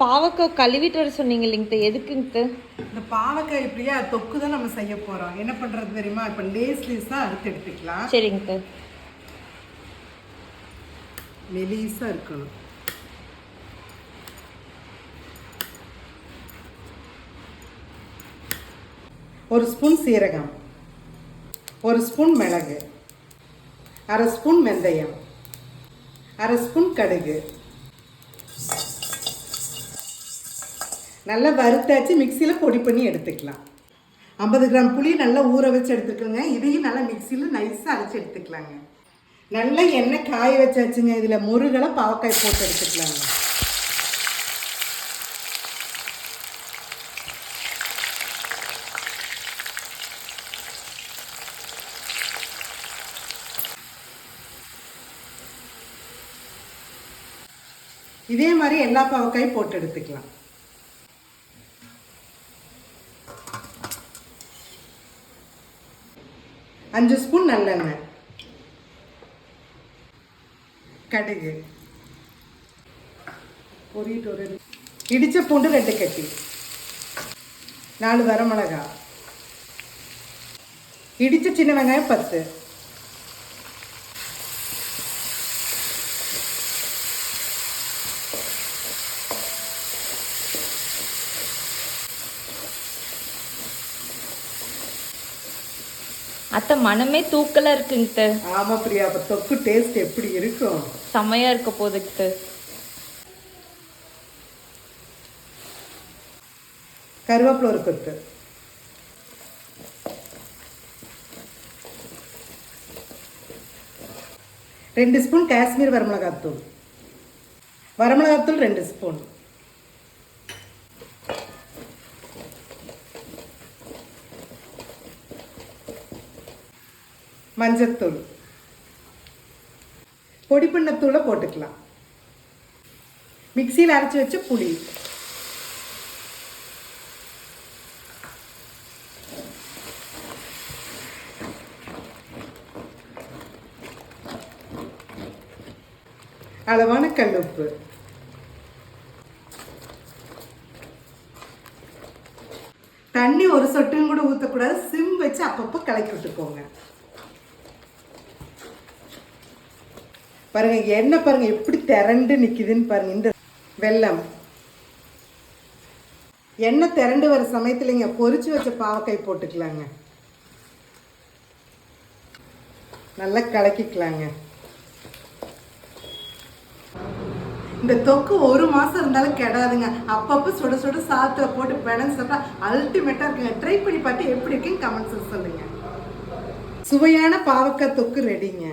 பாவக்காய் கழுவிட்டு வர சொன்னீங்க இல்லைங்க, எதுக்குங்க? இந்த பாவக்காய் இப்படியா தொக்கு தான் நம்ம செய்ய போறோம். என்ன பண்றது தெரியுமா? இப்போ லேஸா அறுத்து எடுத்துக்கலாம். சரிங்க. மெலிசா இருக்கணும். ஒரு ஸ்பூன் சீரகம், ஒரு ஸ்பூன் மிளகு, அரை ஸ்பூன் வெந்தயம், அரை ஸ்பூன் கடுகு. நல்லா வறுத்தாச்சு மிக்சியில் பொடி பண்ணி எடுத்துக்கலாம். 50 கிராம் புளி நல்லா ஊற வச்சு எடுத்துக்கோங்க. இதையும் நல்லா மிக்சியில் நைஸாக அரைச்சி எடுத்துக்கலாங்க. நல்லா எண்ணெய் காய வச்சாச்சுங்க. இதில் முருகலை பாவக்காய் போட்டு எடுத்துக்கலாங்க. இதே மாதிரி எல்லா பாவக்காயும் போட்டு எடுத்துக்கலாம். அஞ்சு ஸ்பூன் நல்லெண்ணெய், கடுகு, இடிச்ச பூண்டு 2 கட்டி, 4 வரமிளகாய், இடிச்ச சின்ன வெங்காயம் 10, அத்தை மனமே தூக்கலா இருக்குங்க. ஆமா பிரியா, அப்ப தொக்கு டேஸ்ட் எப்படி இருக்கும்? செமையா இருக்க போகுதுங்க. கருவேப்பிலை ஒரு கொத்து, ரெண்டு ஸ்பூன் காஷ்மீர் வரமிளகாத்தூள், 2 ஸ்பூன், மஞ்சத்தூள், பொடி பண்ண தூளை போட்டுக்கலாம். மிக்சியில் அரைச்சி வச்ச புளி, அளவான கல்லுப்பு, தண்ணி ஒரு சொட்டும் கூட ஊற்றக்கூடாது. சிம் வச்சு அப்பப்போ கலக்கி விட்டுக்கோங்க. பாருங்க எண்ணெய் பாருங்க எப்படி திரண்டு நிக்குதுன்னு பாருங்க. இந்த வெல்லம் எண்ணெய் திரண்டு வர சமயத்துல இங்க பொரிச்சு வச்ச பாவக்காய் போட்டுக்கலாங்க. நல்லா கலக்கிக்கலாங்க. இந்த தொக்கு 1 மாசம் இருந்தாலும் கெடாதுங்க. அப்பப்போ சுட சுட சாத்துல போட்டு பிணைஞ்சு சாப்பிட்டா அல்டிமேட்டா இருக்குங்க. ட்ரை பண்ணி பார்த்து எப்படி இருக்குன்னு கமெண்ட்ஸ் சொல்லுங்க. சுவையான பாவக்காய் தொக்கு ரெடிங்க.